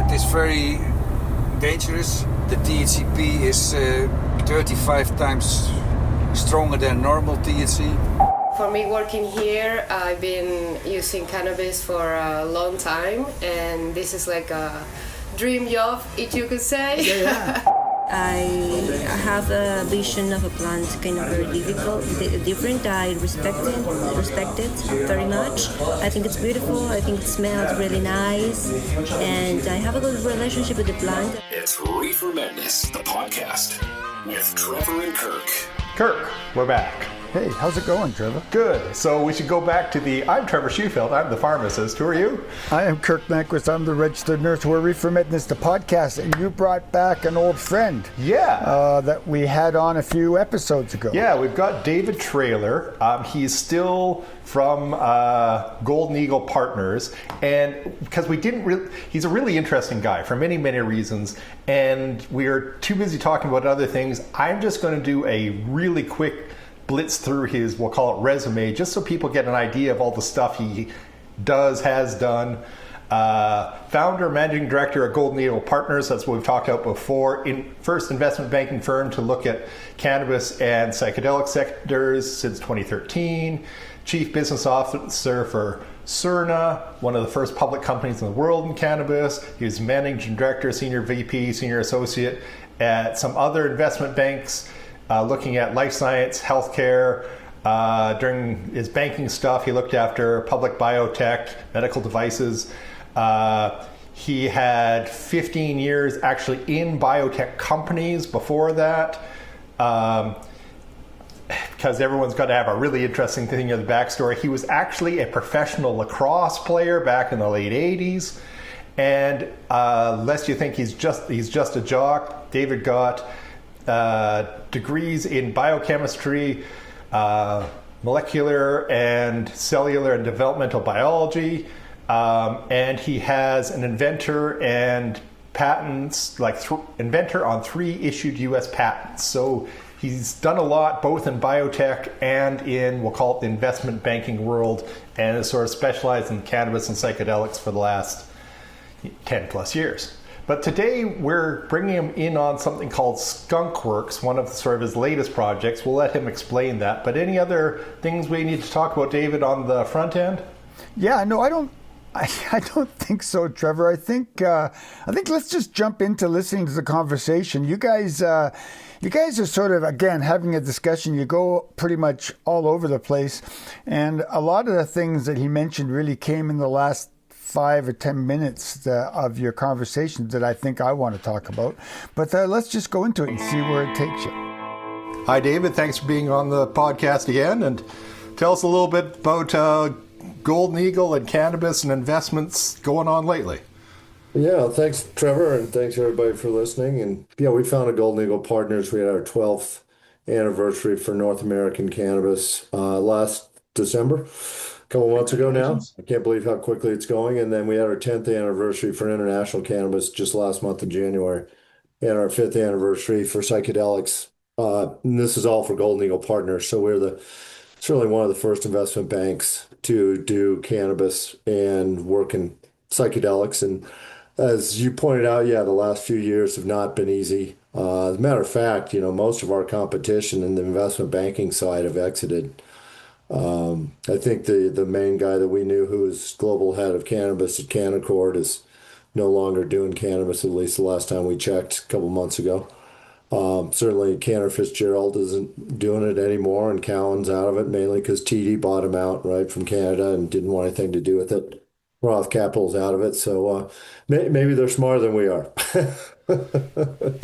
plant is very dangerous. The THCP is 35 times stronger than normal THC. For me working here, I've been using cannabis for a long time, and this is like a dream job, if you could say. Yeah. I have a vision of a plant kind of very different. I respect it very much. I think it's beautiful. I think it smells really nice, and I have a good relationship with the plant. It's Reefer Madness, the podcast with Trevor and Kirk. Kirk, we're back. Hey, how's it going, Trevor? Good. So we should go back to I'm Trevor Sheffield. I'm the pharmacist. Who are you? I am Kirk Manquist. I'm the registered nurse. We're Reefer Madness, the podcast, and you brought back an old friend. Yeah. That we had on a few episodes ago. Yeah, we've got David Traylor. He's still from Golden Eagle Partners, and because he's a really interesting guy for many, many reasons, and we're too busy talking about other things. I'm just going to do a really quick blitz through his, we'll call it resume, just so people get an idea of all the stuff he has done. Founder, managing director at Golden Eagle Partners, that's what we've talked about before. First investment banking firm to look at cannabis and psychedelic sectors since 2013. Chief business officer for Cerna, one of the first public companies in the world in cannabis. He was managing director, senior VP, senior associate at some other investment banks, looking at life science, healthcare. During his banking stuff, he looked after public biotech, medical devices. He had 15 years actually in biotech companies before that. Because everyone's got to have a really interesting thing in the backstory. He was actually a professional lacrosse player back in the late 80s. And lest you think he's just a jock, David got degrees in biochemistry, molecular and cellular and developmental biology, and he has an inventor and patents, inventor on 3 issued U.S. patents. So he's done a lot both in biotech and in, we'll call it the investment banking world, and has sort of specialized in cannabis and psychedelics for the last 10 plus years. But today we're bringing him in on something called Skunk Works, one of sort of his latest projects. We'll let him explain that. But any other things we need to talk about, David, on the front end? Yeah, no, I don't think so, Trevor. I think let's just jump into listening to the conversation. You guys are sort of, again, having a discussion. You go pretty much all over the place. And a lot of the things that he mentioned really came in the last 5 or 10 minutes of your conversation that I think I want to talk about. But let's just go into it and see where it takes you. Hi, David. Thanks for being on the podcast again. And tell us a little bit about Golden Eagle and cannabis and investments going on lately. Yeah, thanks, Trevor, and thanks, everybody, for listening. And yeah, we founded Golden Eagle Partners. We had our 12th anniversary for North American cannabis last December. Couple months ago now. I can't believe how quickly it's going. And then we had our 10th anniversary for international cannabis just last month in January, and our 5th anniversary for psychedelics. And this is all for Golden Eagle Partners. So we're certainly one of the first investment banks to do cannabis and work in psychedelics. And as you pointed out, yeah, the last few years have not been easy. As a matter of fact, most of our competition in the investment banking side have exited. I think the main guy that we knew who was global head of cannabis at Canna-curious is no longer doing cannabis, at least the last time we checked a couple months ago. Certainly Cantor Fitzgerald isn't doing it anymore, and Cowan's out of it mainly because TD bought him out, right, from Canada and didn't want anything to do with it. Roth Capital's out of it, so maybe they're smarter than we are.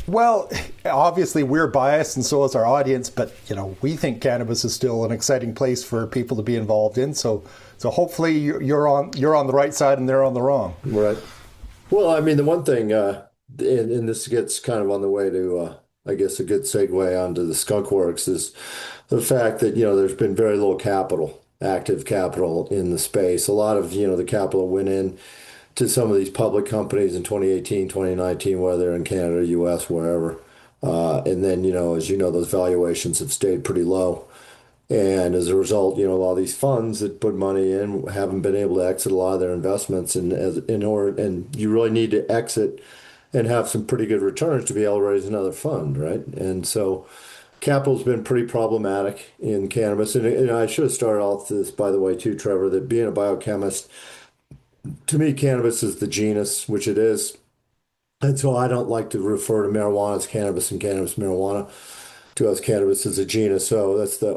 Well, obviously we're biased, and so is our audience, but we think cannabis is still an exciting place for people to be involved in. So hopefully you're on the right side and they're on the wrong. Right. Well, I mean, the one thing, and this gets kind of on the way to, I guess, a good segue onto the Skunk Works, is the fact that there's been very little active capital in the space. A lot of the capital went in to some of these public companies in 2018, 2019, whether they're in Canada, US, wherever. And then, as those valuations have stayed pretty low. And as a result, a lot of these funds that put money in haven't been able to exit a lot of their investments. And and you really need to exit and have some pretty good returns to be able to raise another fund, right? And so capital's been pretty problematic in cannabis. And I should have started off this, by the way, too, Trevor, that being a biochemist, to me, cannabis is the genus, which it is. And so I don't like to refer to marijuana as cannabis and cannabis marijuana. To us, cannabis is a genus. So that's the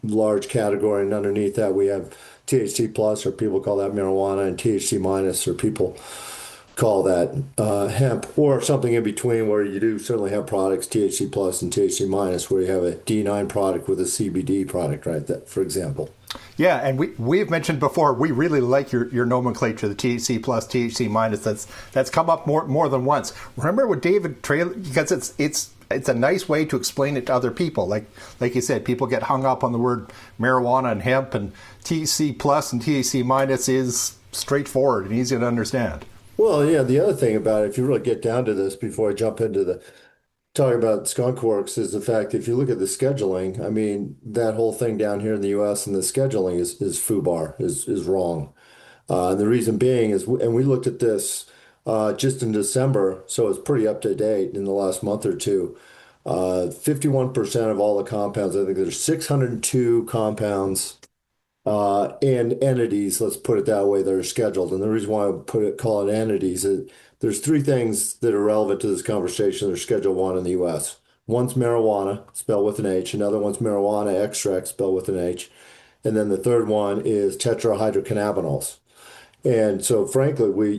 large category. And underneath that, we have THC plus, or people call that marijuana, and THC minus, or people call that hemp, or something in between, where you do certainly have products, THC plus and THC minus, where you have a D9 product with a CBD product, right? That, for example. Yeah, and we've mentioned before, we really like your nomenclature, the THC plus, THC minus. That's come up more than once. Remember what David Traylor, because it's a nice way to explain it to other people. Like you said, people get hung up on the word marijuana and hemp, and THC plus and THC minus is straightforward and easy to understand. Well, yeah, the other thing about it, if you really get down to this before I jump into the talking about Skunk Works, is the fact that if you look at the scheduling, I mean, that whole thing down here in the US and the scheduling is FUBAR, is wrong. And the reason being is, and we looked at this just in December, so it's pretty up to date in the last month or two. 51% of all the compounds, I think there's 602 compounds and entities, let's put it that way, that are scheduled. And the reason why I call it entities is there's three things that are relevant to this conversation that are Schedule 1 in the U.S. One's marijuana, spelled with an H. Another one's marijuana extract, spelled with an H. And then the third one is tetrahydrocannabinols. And so, frankly,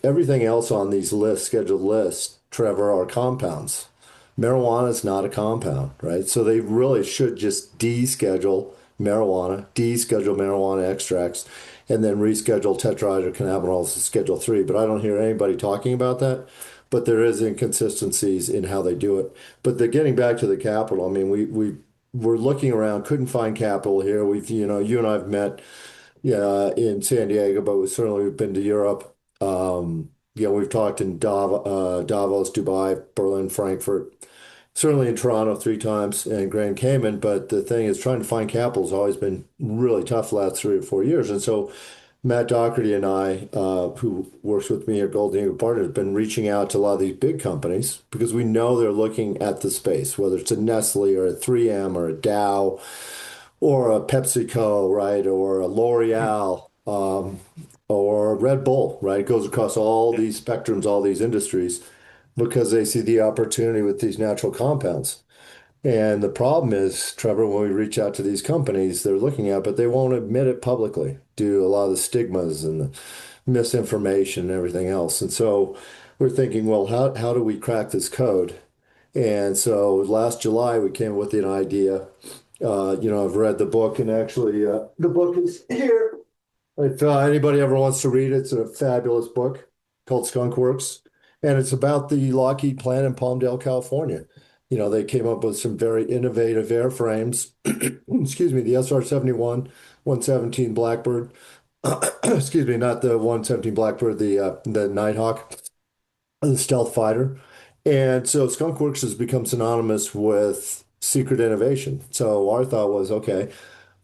everything else on these lists, scheduled lists, Trevor, are compounds. Marijuana is not a compound, right? So they really should just deschedule marijuana, deschedule marijuana extracts, and then reschedule tetrahydrocannabinols to Schedule 3. But I don't hear anybody talking about that. But there is inconsistencies in how they do it. But getting back to the capital, I mean, we're looking around, couldn't find capital here. You and I have met in San Diego, but we've been to Europe. We've talked in Davos, Dubai, Berlin, Frankfurt, certainly in Toronto 3 times, and Grand Cayman. But the thing is, trying to find capital has always been really tough the last 3 or 4 years. And so Matt Doherty and I, who works with me at Golden Eagle Partners, have been reaching out to a lot of these big companies because we know they're looking at the space, whether it's a Nestle or a 3M or a Dow or a PepsiCo, right, or a L'Oreal, or a Red Bull, right? It goes across all these spectrums, all these industries, because they see the opportunity with these natural compounds. And the problem is, Trevor, when we reach out to these companies, they're looking at, but they won't admit it publicly due to a lot of the stigmas and the misinformation and everything else. And so we're thinking, well, how do we crack this code? And so last July, we came with an idea. I've read the book, and actually the book is here. If anybody ever wants to read it, it's a fabulous book called Skunk Works. And it's about the Lockheed plant in Palmdale, California. They came up with some very innovative airframes. Excuse me, the SR-71, 117 Blackbird. Excuse me, not the 117 Blackbird, the Nighthawk, the stealth fighter. And so Skunk Works has become synonymous with secret innovation. So our thought was, okay,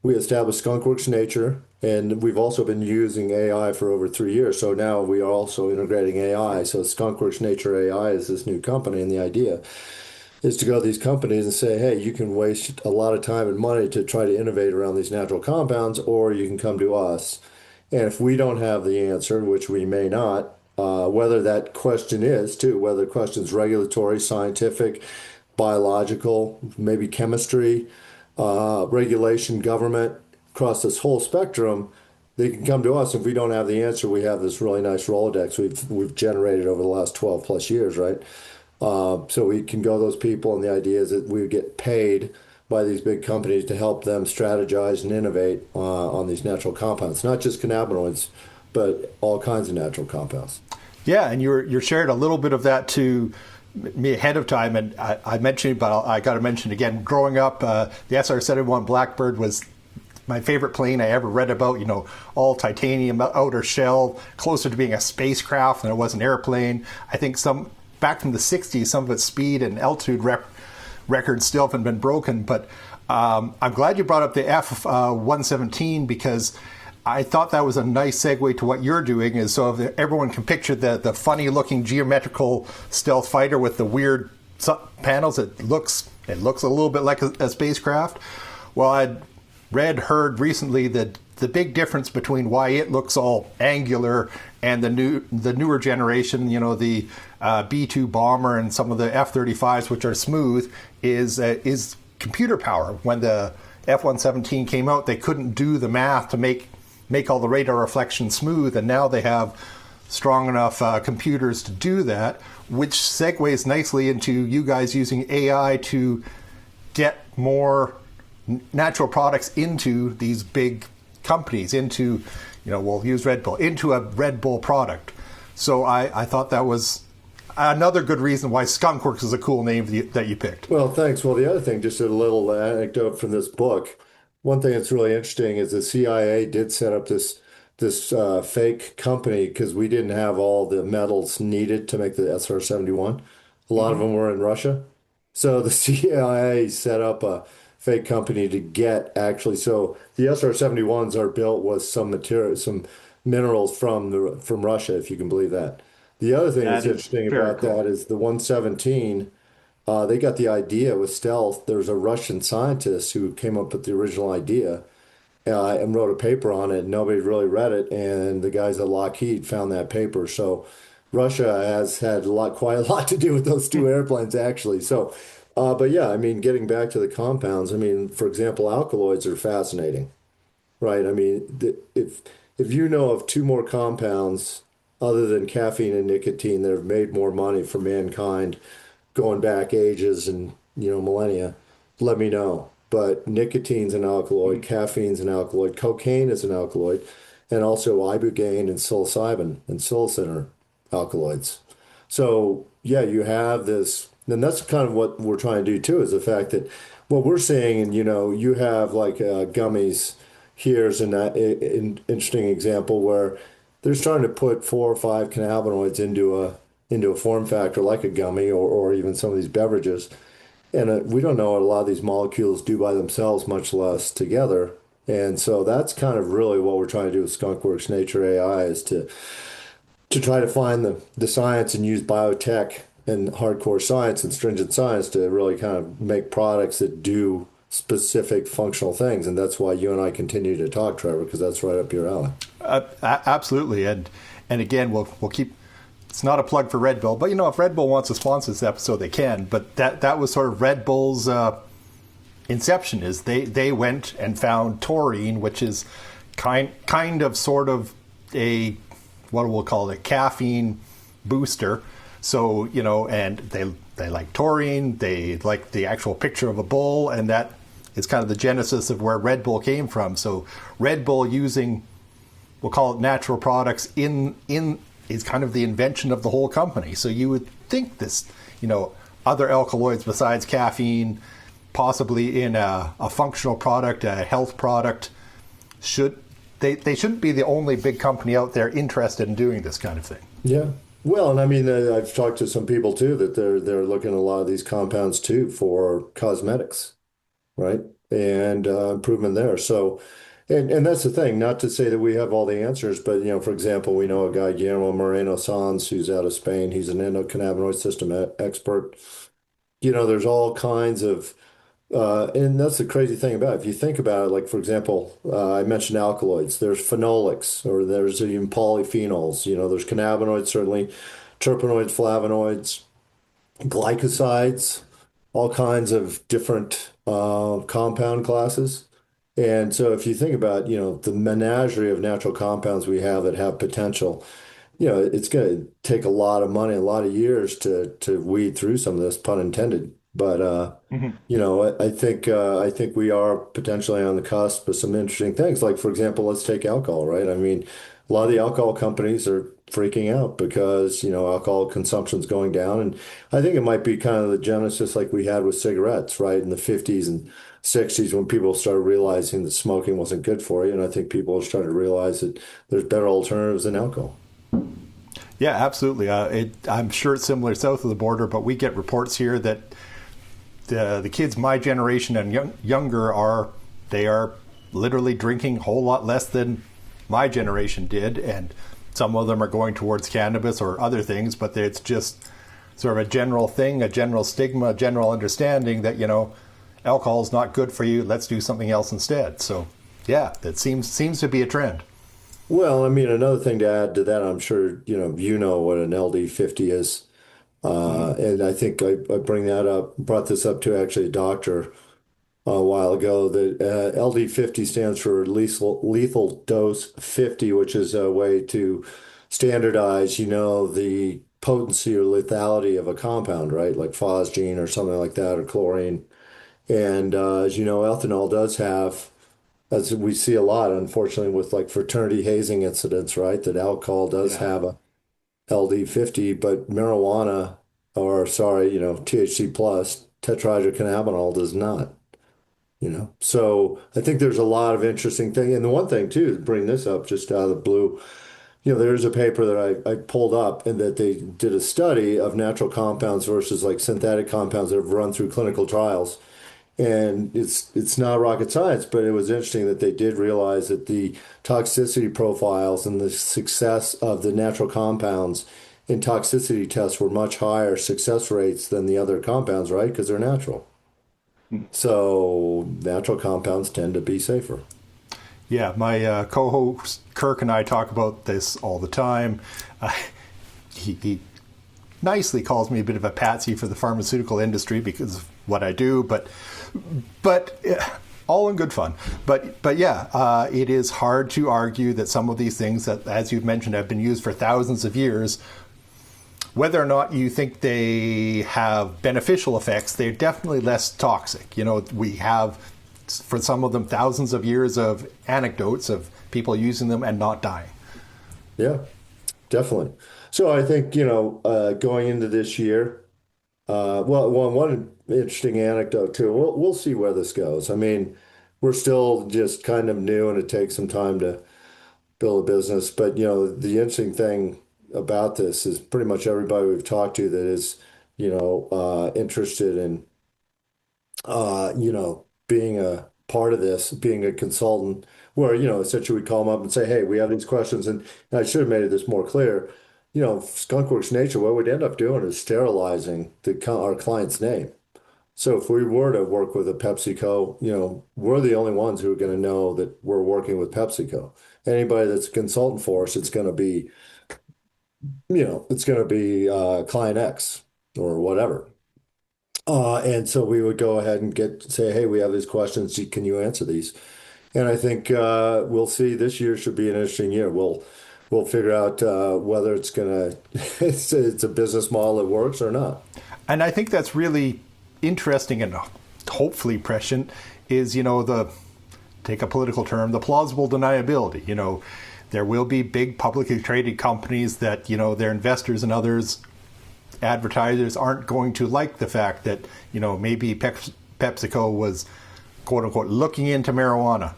we established Skunk Works Nature, and we've also been using AI for over 3 years. So now we are also integrating AI. So Skunk Works Nature AI is this new company, and the idea is to go to these companies and say, hey, you can waste a lot of time and money to try to innovate around these natural compounds, or you can come to us. And if we don't have the answer, which we may not, whether that question is, too, whether the question is regulatory, scientific, biological, maybe chemistry, regulation, government, across this whole spectrum, they can come to us. If we don't have the answer, we have this really nice Rolodex we've generated over the last 12 plus years, right? So we can go to those people, and the idea is that we get paid by these big companies to help them strategize and innovate on these natural compounds, not just cannabinoids, but all kinds of natural compounds. Yeah, and you shared a little bit of that to me ahead of time, and I mentioned, but I got to mention again. Growing up, the SR-71 Blackbird was my favorite plane I ever read about. All titanium outer shell, closer to being a spacecraft than it was an airplane. I think back from the 60s, some of its speed and altitude records still haven't been broken, but I'm glad you brought up the F117 because I thought that was a nice segue to what you're doing. Is so if everyone can picture the funny looking geometrical stealth fighter with the weird panels. It looks a little bit like a spacecraft. Well, I'd heard recently that the big difference between why it looks all angular and the newer generation, the B-2 bomber and some of the F-35s, which are smooth, is computer power. When the F-117 came out, they couldn't do the math to make all the radar reflections smooth, and now they have strong enough computers to do that, which segues nicely into you guys using AI to get more natural products into these big companies, into, we'll use Red Bull, into a Red Bull product. So I thought that was another good reason why Skunk Works is a cool name that you picked. Well, thanks. Well, the other thing, just a little anecdote from this book. One thing that's really interesting is the CIA did set up this fake company because we didn't have all the metals needed to make the SR-71. A lot of them were in Russia. So the CIA set up a fake company to get so the SR-71s are built with some minerals from Russia, if you can believe that. The other thing that's interesting about that is the 117, they got the idea with stealth. There's a Russian scientist who came up with the original idea and wrote a paper on it. Nobody really read it, and the guys at Lockheed found that paper. So Russia has had quite a lot to do with those two airplanes, actually. So, but yeah, I mean, getting back to the compounds, I mean, for example, alkaloids are fascinating, right? I mean, if you know of two more compounds other than caffeine and nicotine that have made more money for mankind going back ages and, millennia, let me know. But nicotine's an alkaloid, caffeine's an alkaloid, cocaine is an alkaloid, and also ibogaine and psilocybin and psilocin are alkaloids. So, yeah, you have this, and that's kind of what we're trying to do too, is the fact that what we're saying, and you have like gummies. Here's an interesting example where they're starting to put 4 or 5 cannabinoids into a form factor like a gummy or even some of these beverages. And we don't know what a lot of these molecules do by themselves, much less together. And so that's kind of really what we're trying to do with Skunk Works Nature AI, is to try to find the science and use biotech and hardcore science and stringent science to really kind of make products that do specific functional things. And that's why you and I continue to talk, Trevor, because that's right up your alley. Absolutely. And again, we'll keep, it's not a plug for Red Bull, but if Red Bull wants to sponsor this episode, they can. But that was sort of Red Bull's inception, is they went and found taurine, which is kind of sort of a, what we'll call it, caffeine booster. So, and they like taurine, they like the actual picture of a bull, and that is kind of the genesis of where Red Bull came from. So Red Bull using, we'll call it natural products in is kind of the invention of the whole company. So you would think this, other alkaloids besides caffeine, possibly in a functional product, a health product, they shouldn't be the only big company out there interested in doing this kind of thing. Yeah. Well, and I mean, I've talked to some people too that they're looking at a lot of these compounds too for cosmetics, right? And improvement there. So, and that's the thing. Not to say that we have all the answers, but for example, we know a guy, Guillermo Moreno Sanz, who's out of Spain. He's an endocannabinoid system expert. There's all kinds of, and that's the crazy thing about it. If you think about it, like for example, I mentioned alkaloids. There's phenolics, or there's even polyphenols. There's cannabinoids, certainly, terpenoids, flavonoids, glycosides, all kinds of different compound classes. And so if you think about, the menagerie of natural compounds we have that have potential, it's going to take a lot of money, a lot of years to weed through some of this, pun intended. But, I think we are potentially on the cusp of some interesting things. Like, for example, let's take alcohol, right? I mean, a lot of the alcohol companies are freaking out because, alcohol consumption is going down. And I think it might be kind of the genesis like we had with cigarettes, right, in the 50s and 60s, when people started realizing that smoking wasn't good for you. And I think people are starting to realize that there's better alternatives than alcohol. Yeah, absolutely. I'm sure it's similar south of the border, but we get reports here that the kids my generation and younger are literally drinking a whole lot less than my generation did, and some of them are going towards cannabis or other things, but it's just sort of a general thing, a general stigma, a general understanding that, alcohol is not good for you, let's do something else instead. So yeah, that seems to be a trend. Well, I mean, another thing to add to that, I'm sure you know what an LD50 is. And I think I brought this up to actually a doctor a while ago, that LD50 stands for lethal dose 50, which is a way to standardize, the potency or lethality of a compound, right? Like phosgene or something like that, or chlorine. And as you know, ethanol does have, as we see a lot, unfortunately, with like fraternity hazing incidents, right? That alcohol does have a LD50, but marijuana, or sorry, THC plus, tetrahydrocannabinol does not. So I think there's a lot of interesting things. And the one thing too, to bring this up just out of the blue, there's a paper that I pulled up, and that they did a study of natural compounds versus like synthetic compounds that have run through clinical trials. And it's not rocket science, but it was interesting that they did realize that the toxicity profiles and the success of the natural compounds in toxicity tests were much higher success rates than the other compounds, right? Because they're natural. So natural compounds tend to be safer. Yeah, my co-host Kirk and I talk about this all the time. He nicely calls me a bit of a patsy for the pharmaceutical industry because of what I do, but all in good fun. But yeah, it is hard to argue that some of these things that, as you've mentioned, have been used for thousands of years, whether or not you think they have beneficial effects, they're definitely less toxic. We have, for some of them, thousands of years of anecdotes of people using them and not dying. Yeah, definitely. So I think, going into this year, one interesting anecdote too, we'll see where this goes. I mean, we're still just kind of new, and it takes some time to build a business. But, the interesting thing about this is pretty much everybody we've talked to that is, interested in, being a part of this, being a consultant, where, essentially we call them up and say, hey, we have these questions. And I should have made this more clear. Skunk Works Nature, what we'd end up doing is sterilizing our client's name. So if we were to work with a PepsiCo, we're the only ones who are going to know that we're working with PepsiCo. Anybody that's a consultant for us, it's going to be, client X or whatever. And so we would go ahead and say, hey, we have these questions. Can you answer these? And I think we'll see. This year should be an interesting year. We'll figure out whether it's a business model that works or not. And I think that's really interesting and hopefully prescient is, take a political term, the plausible deniability. There will be big publicly traded companies that, their investors and others, advertisers, aren't going to like the fact that, maybe PepsiCo was, quote unquote, looking into marijuana.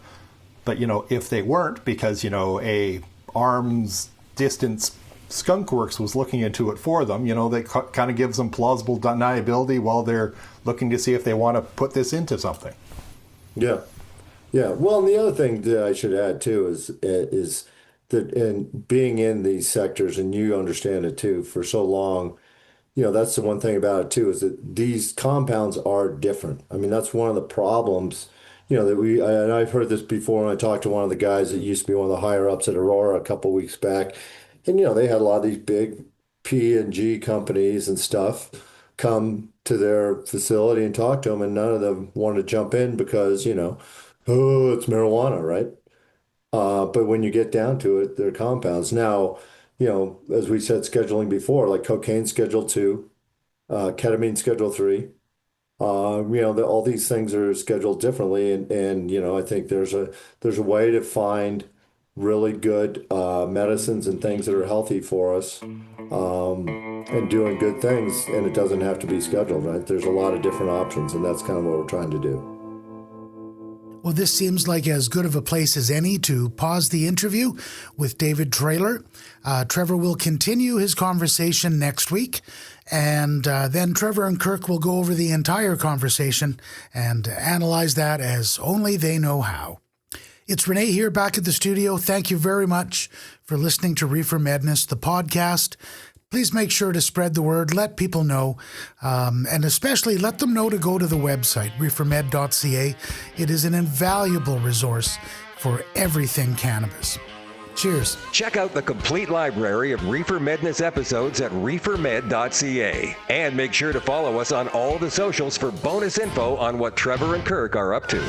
But, if they weren't, because, a arm's distance Skunk Works was looking into it for them, that kind of gives them plausible deniability while they're looking to see if they want to put this into something. Yeah. Yeah. Well, and the other thing that I should add too is that in being in these sectors, and you understand it too, for so long, that's the one thing about it too, is that these compounds are different. I mean, that's one of the problems, and I've heard this before when I talked to one of the guys that used to be one of the higher ups at Aurora a couple of weeks back. And, they had a lot of these big P&G companies and stuff come to their facility and talk to them, and none of them wanted to jump in because, oh, it's marijuana, right? But when you get down to it, they're compounds. Now, as we said, scheduling before, like cocaine Schedule 2, ketamine Schedule 3, all these things are scheduled differently. And I think there's a way to find really good medicines and things that are healthy for us, and doing good things, and it doesn't have to be scheduled, right? There's a lot of different options, and that's kind of what we're trying to do. Well, this seems like as good of a place as any to pause the interview with David Traylor. Trevor will continue his conversation next week, and then Trevor and Kirk will go over the entire conversation and analyze that as only they know how. It's Renee here back at the studio. Thank you very much for listening to Reefer Madness, the podcast. Please make sure to spread the word, let people know, and especially let them know to go to the website, reefermed.ca. It is an invaluable resource for everything cannabis. Cheers. Check out the complete library of Reefer Madness episodes at reefermed.ca. And make sure to follow us on all the socials for bonus info on what Trevor and Kirk are up to.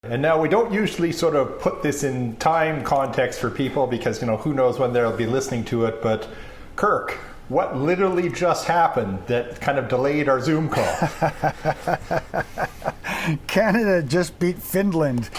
And now we don't usually sort of put this in time context for people because, who knows when they'll be listening to it. But Kirk, what literally just happened that kind of delayed our Zoom call? Canada just beat Finland